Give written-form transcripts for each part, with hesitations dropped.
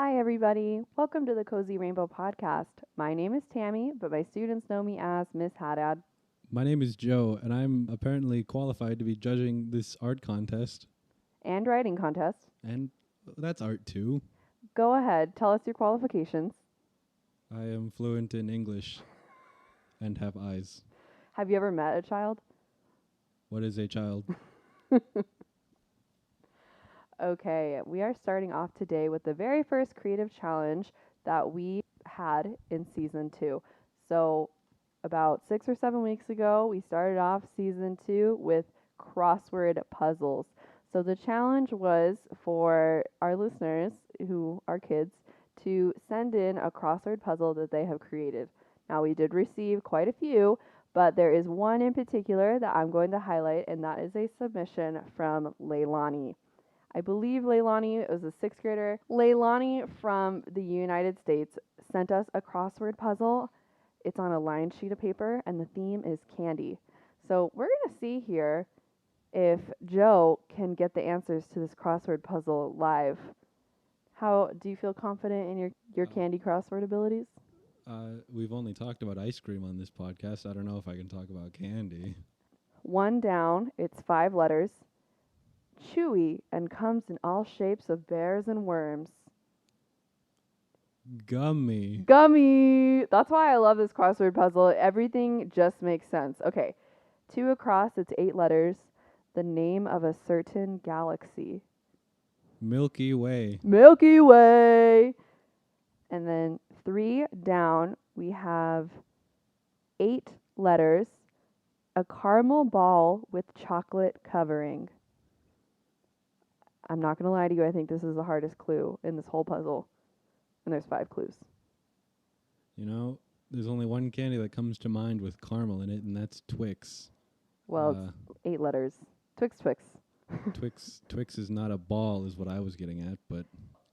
Hi, everybody. Welcome to the Cozy Rainbow Podcast. My name is Tammy, but my students know me as Miss Haddad. My name is Joe, and I'm apparently qualified to be judging this art contest. And writing contest. And that's art too. Go ahead, tell us your qualifications. I am fluent in English and have eyes. Have you ever met a child? What is a child? Okay, we are starting off today with the very first creative challenge that we had in season 2. So, about 6 or 7 weeks ago, we started off season 2 with crossword puzzles. So, the challenge was for our listeners, who are kids, to send in a crossword puzzle that they have created. Now, we did receive quite a few, but there is one in particular that I'm going to highlight, and that is a submission from Leilani. I believe Leilani was a 6th grader. Leilani from the United States sent us a crossword puzzle. It's on a lined sheet of paper, and the theme is candy. So we're going to see here if Joe can get the answers to this crossword puzzle live. How do you feel confident in your candy crossword abilities? We've only talked about ice cream on this podcast. I don't know if I can talk about candy. 1 down, it's 5 letters. Chewy and comes in all shapes of bears and worms. Gummy. Gummy! That's why I love this crossword puzzle. Everything just makes sense. Okay, 2 across, it's 8 letters. The name of a certain galaxy. Milky Way. Milky Way! And then 3 down, we have 8 letters. A caramel ball with chocolate covering. I'm not going to lie to you, I think this is the hardest clue in this whole puzzle. And there's 5 clues. You know, there's only one candy that comes to mind with caramel in it, and that's Twix. Well, it's 8 letters. Twix. Twix is not a ball, is what I was getting at, but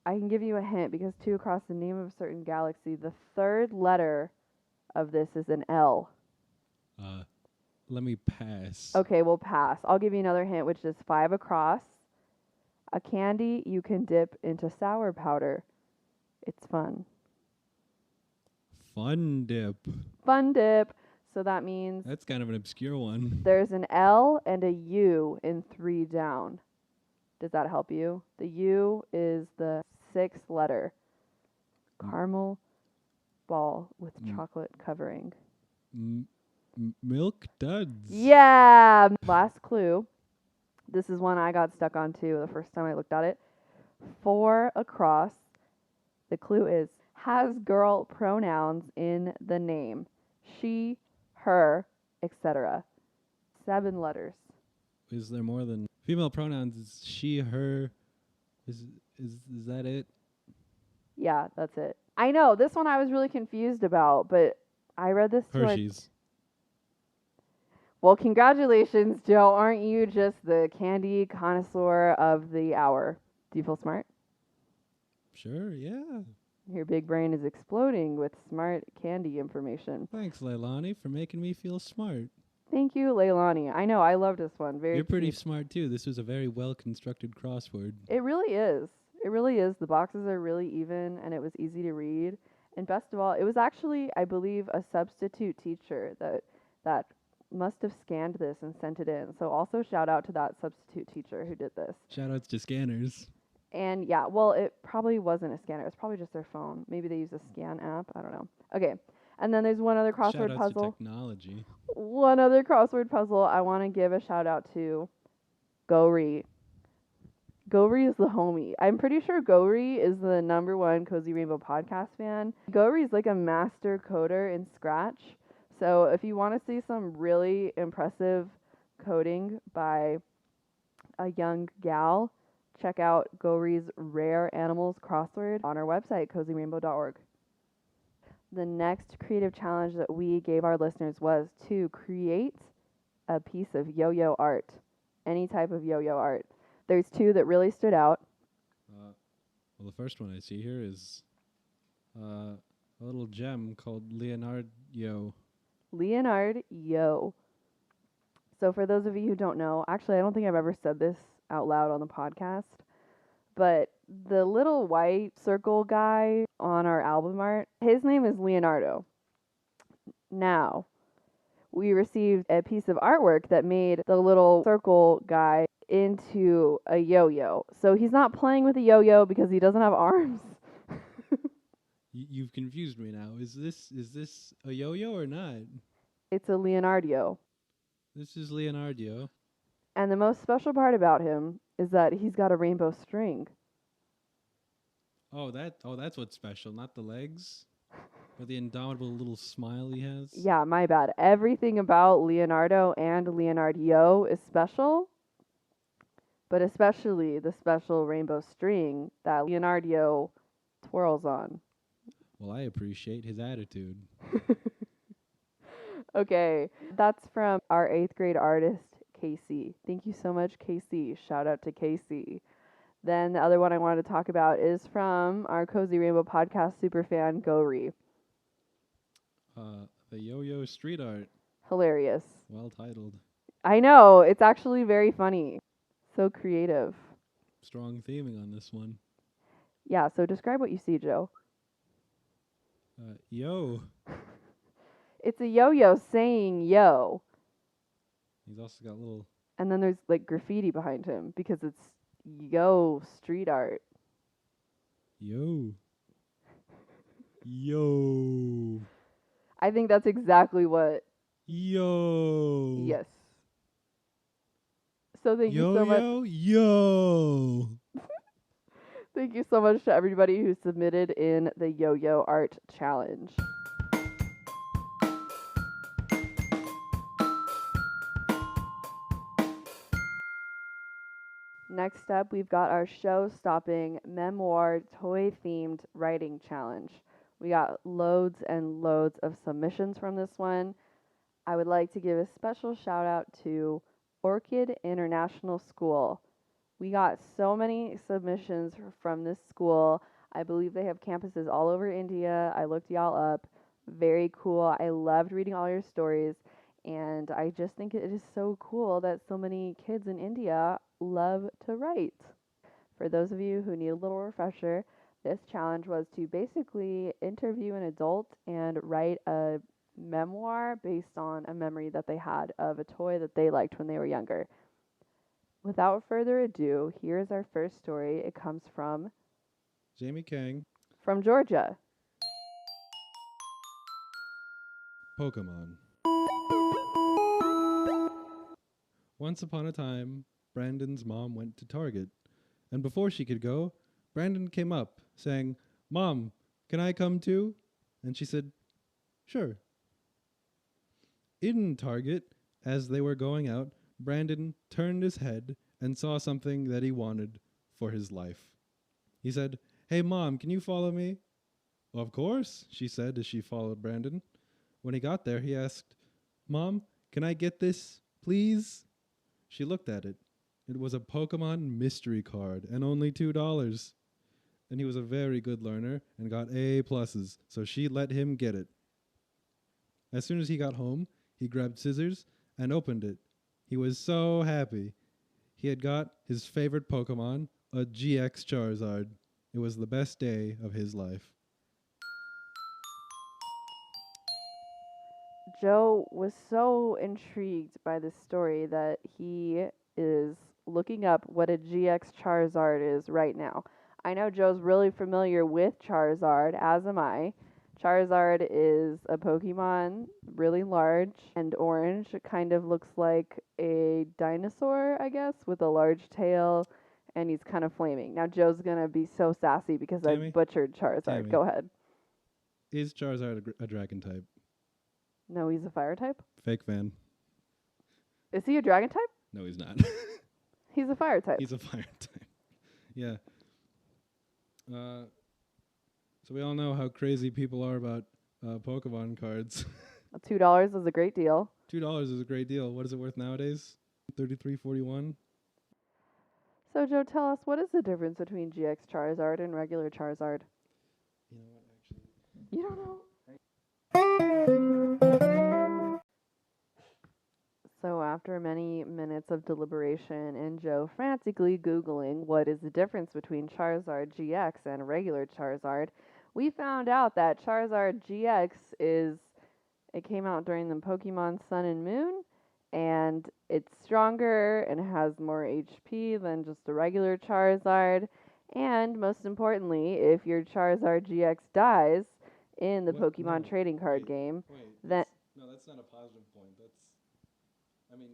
I can give you a hint because 2 across, the name of a certain galaxy. The 3rd letter of this is an L. let me pass. Okay, we'll pass. I'll give you another hint, which is 5 across. A candy you can dip into sour powder. It's fun. Fun dip. Fun dip. So that means That's kind of an obscure one. there's an L and a U in 3 down. Does that help you? The U is the 6th letter. Caramel ball with chocolate covering. Milk duds. Yeah! Last clue. This is one I got stuck on too the first time I looked at it. 4 across. The clue is, has girl pronouns in the name. She, her, etc. 7 letters. Is there more than female pronouns? Is she, her? Is that it? Yeah, that's it. I know, this one I was really confused about, but I read this to Hershey's. Well, congratulations, Joe. Aren't you just the candy connoisseur of the hour? Do you feel smart? Sure, yeah. Your big brain is exploding with smart candy information. Thanks, Leilani, for making me feel smart. Thank you, Leilani. I know, I loved this one. Very You're pretty cute. smart, too. This was a very well-constructed crossword. It really is. It really is. The boxes are really even, and it was easy to read. And best of all, it was actually, I believe, a substitute teacher that must have scanned this and sent it in. So also shout out to that substitute teacher who did this. Shoutouts to scanners. And yeah, well, it probably wasn't a scanner. It was probably just their phone. Maybe they use a scan app. I don't know. Okay. And then there's one other crossword Shoutouts puzzle. to technology. One other crossword puzzle I want to give a shout out to Gori. Gori is the homie. I'm pretty sure Gori is the #1 Cozy Rainbow podcast fan. Gori is like a master coder in Scratch. So if you want to see some really impressive coding by a young gal, check out Gori's Rare Animals crossword on our website, cozyrainbow.org. The next creative challenge that we gave our listeners was to create a piece of yo-yo art, any type of yo-yo art. There's 2 that really stood out. Well, the first one I see here is a little gem called Leonardo. Leonardo. So for those of you who don't know, actually I don't think I've ever said this out loud on the podcast, But the little white circle guy on our album art, his name is Leonardo. Now, we received a piece of artwork that made the little circle guy into a yo-yo. So he's not playing with a yo-yo because he doesn't have arms. You've confused me now. Is this a yo-yo or not? It's a Leonardo. This is Leonardo. And the most special part about him is that he's got a rainbow string. That's what's special, not the legs, or the indomitable little smile he has. Yeah, my bad. Everything about Leonardo and Leonardo is special, but especially the special rainbow string that Leonardo twirls on. Well, I appreciate his attitude. Okay, that's from our 8th grade artist, Casey. Thank you so much, Casey. Shout out to Casey. Then the other one I wanted to talk about is from our Cozy Rainbow podcast superfan, Gori. The yo-yo street art. Hilarious. Well titled. I know, it's actually very funny. So creative. Strong theming on this one. Yeah, so describe what you see, Joe. Yo. It's a yo-yo saying yo. He's also got little... And then there's like graffiti behind him because it's yo street art. Yo. Yo. I think that's exactly what. Yo. Yes. So thank you so much. Yo. Thank you so much to everybody who submitted in the yo-yo art challenge. Next up, we've got our show-stopping memoir toy-themed writing challenge. We got loads and loads of submissions from this one. I would like to give a special shout out to Orchid International School. We got so many submissions from this school. I believe they have campuses all over India. I looked y'all up. Very cool. I loved reading all your stories. And I just think it is so cool that so many kids in India love to write. For those of you who need a little refresher, this challenge was to basically interview an adult and write a memoir based on a memory that they had of a toy that they liked when they were younger. Without further ado, here's our first story. It comes from Jamie Kang. From Georgia. Pokemon. Once upon a time, Brandon's mom went to Target, and before she could go, Brandon came up, saying, "Mom, can I come too?" And she said, "Sure." In Target, as they were going out, Brandon turned his head and saw something that he wanted for his life. He said, "Hey, Mom, can you follow me?" "Of course," she said as she followed Brandon. When he got there, he asked, "Mom, can I get this, please?" She looked at it. It was a Pokemon mystery card and only $2. And he was a very good learner and got A+, so she let him get it. As soon as he got home, he grabbed scissors and opened it. He was so happy. He had got his favorite Pokemon, a GX Charizard. It was the best day of his life. Joe was so intrigued by this story that he is looking up what a GX Charizard is right now. I know Joe's really familiar with Charizard, as am I. Charizard is a Pokemon, really large and orange. It kind of looks like a dinosaur, I guess, with a large tail, and he's kind of flaming. Now Joe's going to be so sassy because Tammy? I butchered Charizard. Tammy. Go ahead. Is Charizard a dragon type? No, he's a fire type? Fake fan. Is he a dragon type? No, he's not. He's a fire type. He's a fire type. Yeah. So we all know how crazy people are about Pokemon cards. $2 is a great deal. $2 is a great deal. What is it worth nowadays? $33.41. So Joe, tell us, what is the difference between GX Charizard and regular Charizard? You know what? Actually, You don't know? So, after many minutes of deliberation and Joe frantically Googling what is the difference between Charizard GX and regular Charizard, we found out that Charizard GX it came out during the Pokemon Sun and Moon, and it's stronger and has more HP than just a regular Charizard. And most importantly, if your Charizard GX dies in the What? Pokemon No. trading card Wait. game, Wait. then That's not a positive point. I mean,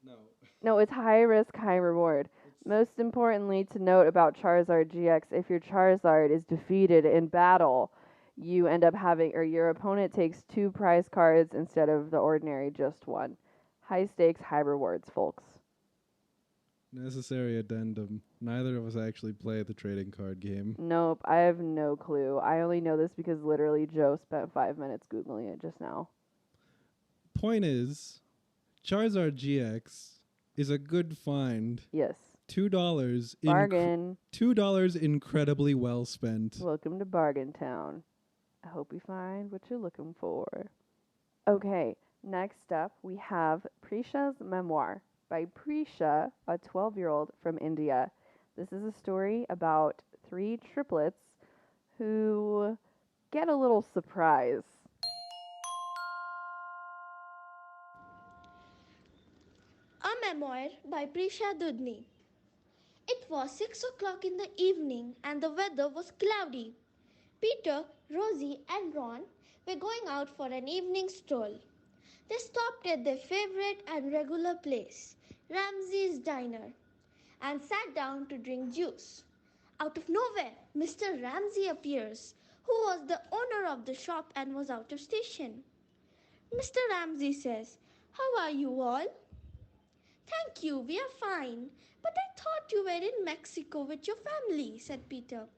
no. no, it's high risk, high reward. It's Most importantly to note about Charizard GX, if your Charizard is defeated in battle, you end up having, or your opponent takes 2 prize cards instead of the ordinary just 1. High stakes, high rewards, folks. necessary addendum. Neither of us actually play the trading card game. Nope, I have no clue. I only know this because literally Joe spent 5 minutes Googling it just now. Point is, Charizard GX is a good find. Yes. $2 Bargain. $2 incredibly well spent. Welcome to Bargain Town. I hope you find what you're looking for. Okay, next up we have Prisha's Memoir by Prisha, a 12-year-old from India. This is a story about 3 triplets who get a little surprise. A Memoir by Prisha Dudni. It was 6 o'clock in the evening and the weather was cloudy. Peter, Rosie and Ron were going out for an evening stroll. They stopped at their favorite and regular place, Ramsay's Diner, and sat down to drink juice. Out of nowhere, Mr. Ramsay appears, who was the owner of the shop and was out of station. Mr. Ramsay says, "How are you all?" "Thank you, we are fine. But I thought you were in Mexico with your family," said Peter.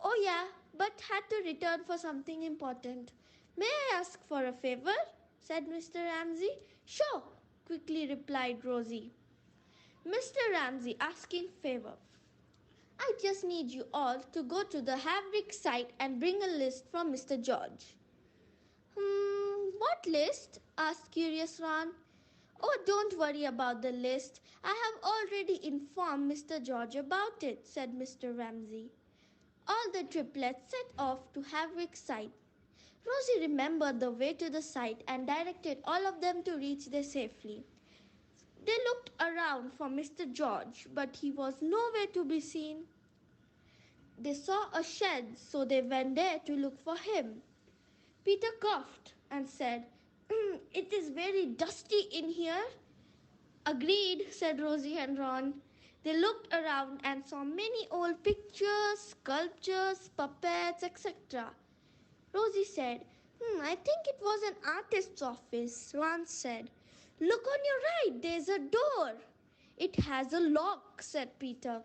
"Oh yeah, but had to return for something important. May I ask for a favor?" said Mr. Ramsay. "Sure," quickly replied Rosie. Mr. Ramsay asking favor. "I just need you all to go to the Havrick site and bring a list from Mr. George." What list?" asked curious Ron. "Oh, don't worry about the list. I have already informed Mr. George about it," said Mr. Ramsay. All the triplets set off to Havrick site. Rosie remembered the way to the site and directed all of them to reach there safely. They looked around for Mr. George, but he was nowhere to be seen. They saw a shed, so they went there to look for him. Peter coughed and said, "It is very dusty in here." "Agreed," said Rosie and Ron. They looked around and saw many old pictures, sculptures, puppets, etc. Rosie said, "I think it was an artist's office." Ron said, "Look on your right, there's a door." "It has a lock," said Peter.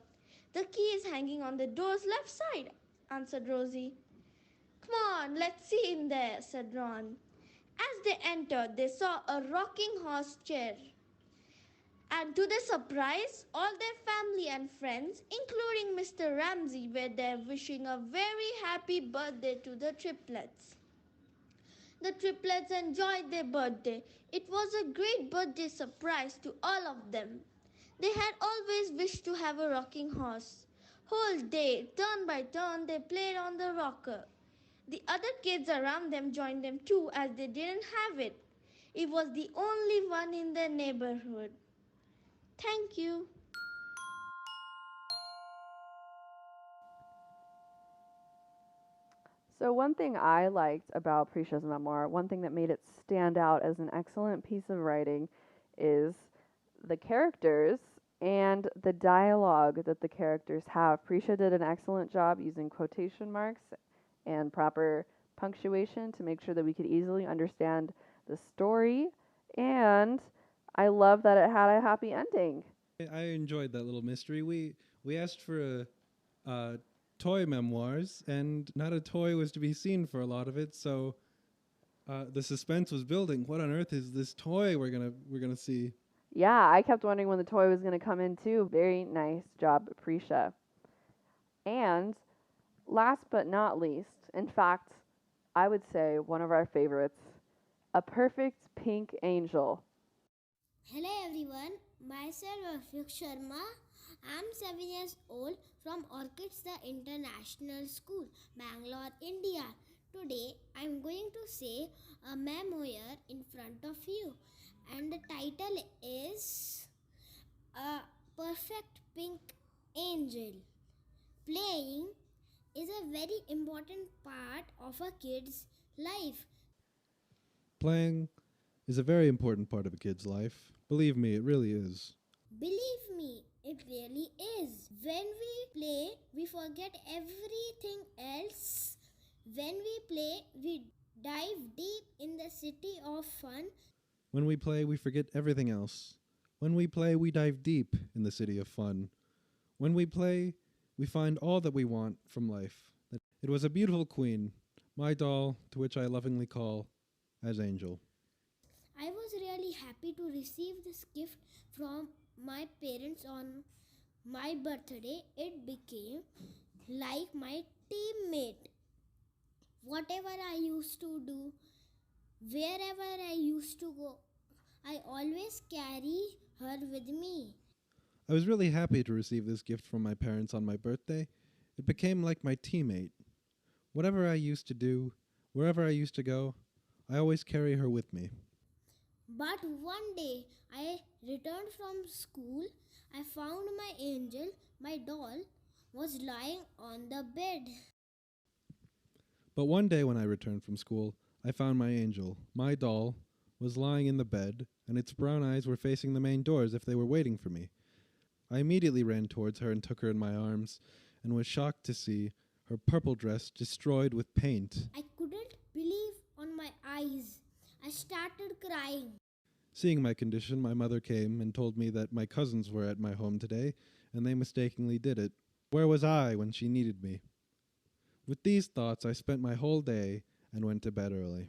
"The key is hanging on the door's left side," answered Rosie. "Come on, let's see in there," said Ron. As they entered, they saw a rocking horse chair. And to their surprise, all their family and friends, including Mr. Ramsay, were there wishing a very happy birthday to the triplets. The triplets enjoyed their birthday. It was a great birthday surprise to all of them. They had always wished to have a rocking horse. Whole day, turn by turn, they played on the rocker. The other kids around them joined them too, as they didn't have it. It was the only one in their neighborhood. Thank you. So one thing I liked about Prisha's memoir, one thing that made it stand out as an excellent piece of writing, is the characters and the dialogue that the characters have. Prisha did an excellent job using quotation marks and proper punctuation to make sure that we could easily understand the story, and I love that it had a happy ending. I enjoyed that little mystery. We asked for a toy memoirs, and not a toy was to be seen for a lot of it. So the suspense was building. What on earth is this toy we're gonna see? Yeah, I kept wondering when the toy was going to come in too. Very nice job, Prisha. And last but not least, in fact, I would say one of our favorites, A Perfect Pink Angel. Hello everyone, myself Arfik Sharma. I'm 7 years old from Orchids the International School, Bangalore, India. Today I'm going to say a memoir in front of you, and the title is A Perfect Pink Angel. Playing is a very important part of a kid's life. Playing is a very important part of a kid's life. Believe me, it really is. Believe me, it really is. When we play, we forget everything else. When we play, we dive deep in the city of fun. When we play, we forget everything else. When we play, we dive deep in the city of fun. When we play, we find all that we want from life. It was a beautiful queen, my doll, to which I lovingly call as Angel. I was really happy to receive this gift from my parents on my birthday. It became like my teammate. Whatever I used to do, wherever I used to go, I always carry her with me. I was really happy to receive this gift from my parents on my birthday. It became like my teammate. Whatever I used to do, wherever I used to go, I always carry her with me. But one day I returned from school. I found my angel, my doll, was lying on the bed. But one day when I returned from school, I found my Angel, my doll, was lying in the bed, and its brown eyes were facing the main door as if they were waiting for me. I immediately ran towards her and took her in my arms, and was shocked to see her purple dress destroyed with paint. I couldn't believe on my eyes. I started crying. Seeing my condition, my mother came and told me that my cousins were at my home today, and they mistakenly did it. Where was I when she needed me? With these thoughts, I spent my whole day and went to bed early.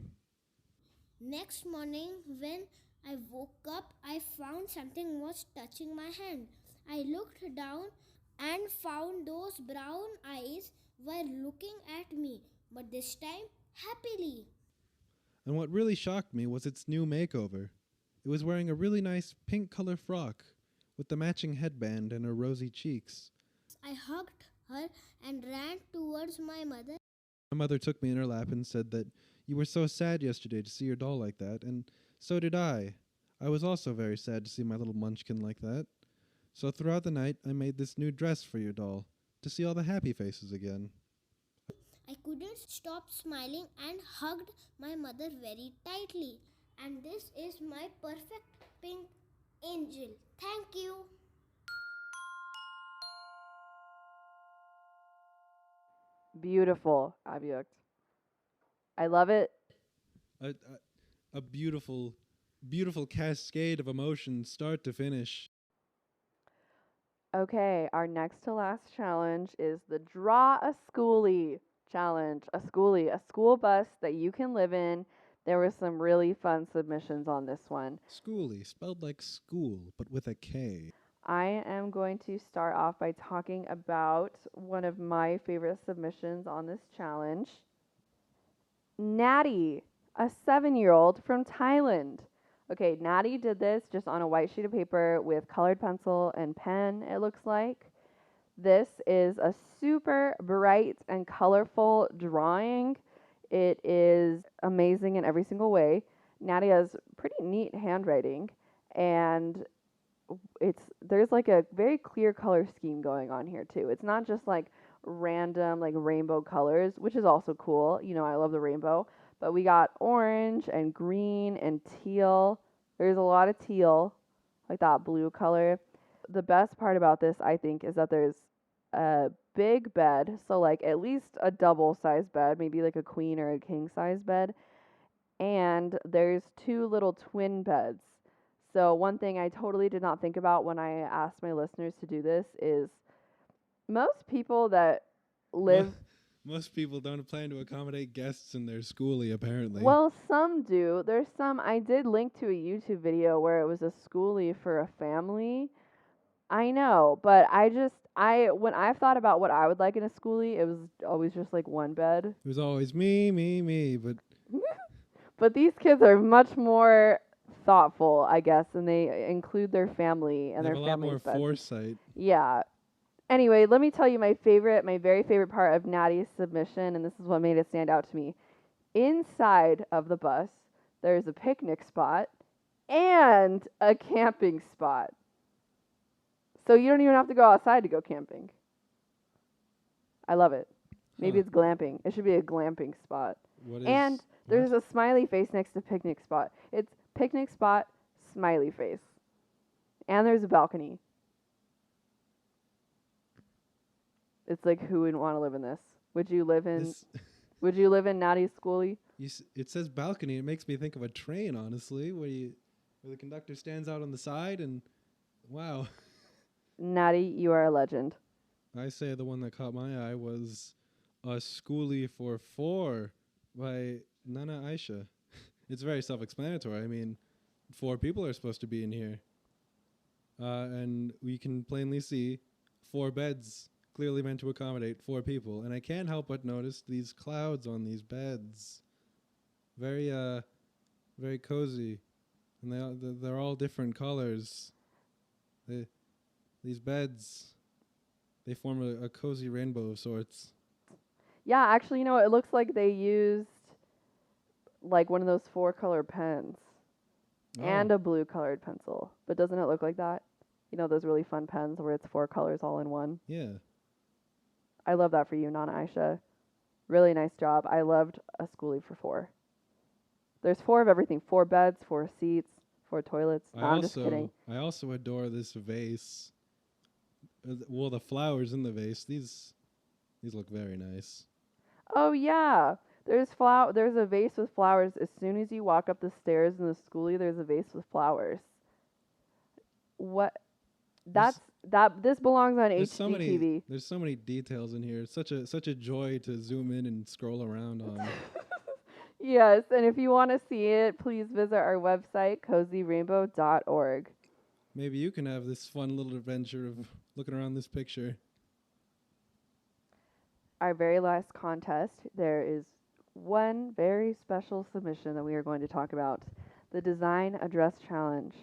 Next morning, when I woke up, I found something was touching my hand. I looked down and found those brown eyes were looking at me, but this time happily. And what really shocked me was its new makeover. It was wearing a really nice pink color frock with the matching headband and her rosy cheeks. I hugged her and ran towards my mother. My mother took me in her lap and said that you were so sad yesterday to see your doll like that, and so did I. I was also very sad to see my little munchkin like that. So throughout the night, I made this new dress for your doll to see all the happy faces again. I couldn't stop smiling and hugged my mother very tightly. And this is my perfect pink angel. Thank you. Beautiful, Abiyokt. I love it. A, a beautiful, beautiful cascade of emotions, start to finish. Okay, our next to last challenge is the Draw a Schoolie challenge. A schoolie, a school bus that you can live in. There were some really fun submissions on this one. Schooly, spelled like school, but with a K. I am going to start off by talking about one of my favorite submissions on this challenge. Natty, a 7-year-old from Thailand. Okay, Natty did this just on a white sheet of paper with colored pencil and pen, it looks like. This is a super bright and colorful drawing. It is amazing in every single way. Natty has pretty neat handwriting, and there's like a very clear color scheme going on here too. It's not just like random like rainbow colors, which is also cool. You know, I love the rainbow, but we got orange and green and teal. There's a lot of teal, like that blue color. The best part about this, I think, is that there's a big bed, so like at least a double size bed, maybe like a queen or a king size bed, and there's 2 little twin beds. So one thing I totally did not think about when I asked my listeners to do this is most people that live Most people don't plan to accommodate guests in their schoolie, apparently. well, some do. There's some I did link to a YouTube video where it was a schoolie for a family. I know, but when I've thought about what I would like in a schoolie, it was always just like one bed. It was always me, but But these kids are much more thoughtful, I guess, and they include their family and They have their a lot more family's beds. foresight. Yeah. Anyway, let me tell you my very favorite part of Natty's submission, and this is what made it stand out to me. Inside of the bus, there's a picnic spot and a camping spot. So you don't even have to go outside to go camping. I love it. Maybe Huh. it's glamping. It should be a glamping spot. What is? And there's what? a smiley face next to picnic spot. It's picnic spot, smiley face. And there's a balcony. It's like, who would want to live in this? Would you live in This- Would you live in Natty's Schooly? It says balcony. It makes me think of a train, honestly, where the conductor stands out on the side and, wow. Natty, you are a legend. I say the one that caught my eye was a Skoolie for 4 by Nana Aisha. It's very self-explanatory. I mean, 4 people are supposed to be in here. And we can plainly see 4 beds clearly meant to accommodate 4 people. And I can't help but notice these clouds on these beds. Very, very cozy. And they're all different colors. These beds, they form a cozy rainbow of sorts. Yeah, actually, it looks like they used like one of those 4-color pens and a blue-colored pencil. But doesn't it look like that? Those really fun pens where it's 4 colors all in one. Yeah. I love that for you, Nana Aisha. Really nice job. I loved a Schoolie for 4. There's 4 of everything. 4 beds, 4 seats, 4 toilets. No, I'm just kidding. I also adore this vase. Well, the flowers in the vase, these look very nice. Oh, yeah. There's a vase with flowers. As soon as you walk up the stairs in the Schoolie, there's a vase with flowers. What? This belongs on HGTV. There's so many details in here. It's such a joy to zoom in and scroll around on. Yes, and if you want to see it, please visit our website, cozyrainbow.org. Maybe you can have this fun little adventure of looking around this picture. Our very last contest, there is one very special submission that we are going to talk about. The Design a Dress Challenge.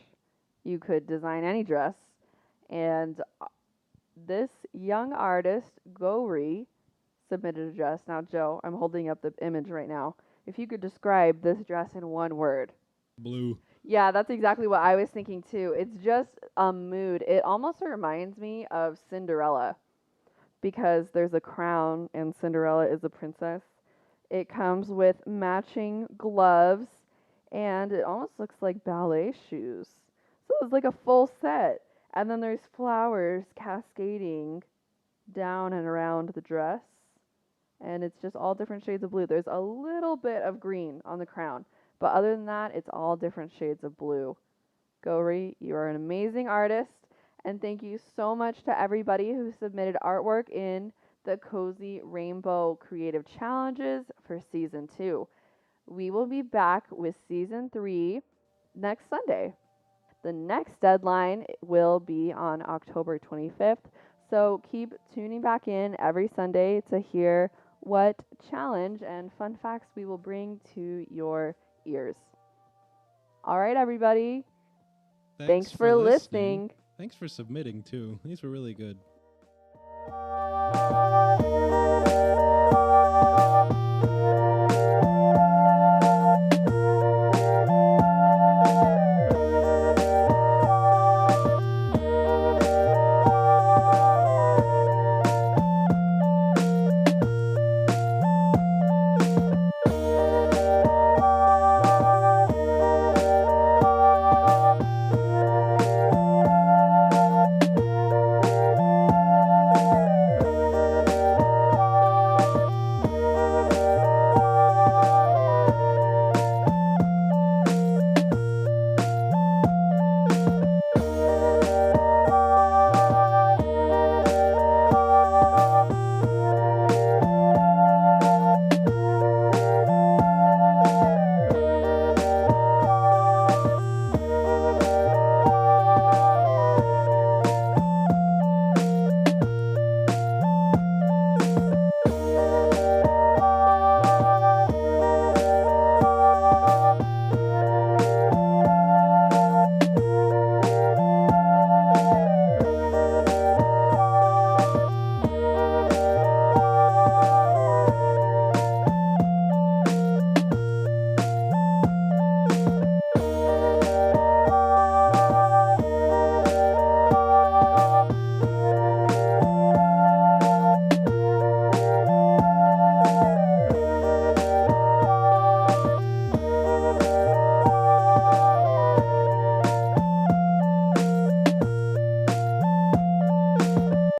You could design any dress, and this young artist, Gauri, submitted a dress. Now, Joe, I'm holding up the image right now. If you could describe this dress in one word. Blue. Yeah, that's exactly what I was thinking too. It's just a mood. It almost reminds me of Cinderella because there's a crown and Cinderella is a princess. It comes with matching gloves and it almost looks like ballet shoes. So it's like a full set. And then there's flowers cascading down and around the dress. And it's just all different shades of blue. There's a little bit of green on the crown. But other than that, it's all different shades of blue. Gauri, you are an amazing artist. And thank you so much to everybody who submitted artwork in the Cozy Rainbow Creative Challenges for Season 2. We will be back with Season 3 next Sunday. The next deadline will be on October 25th. So keep tuning back in every Sunday to hear what challenge and fun facts we will bring to your ears. All right, everybody. Thanks for listening. Thanks for submitting, too. These were really good.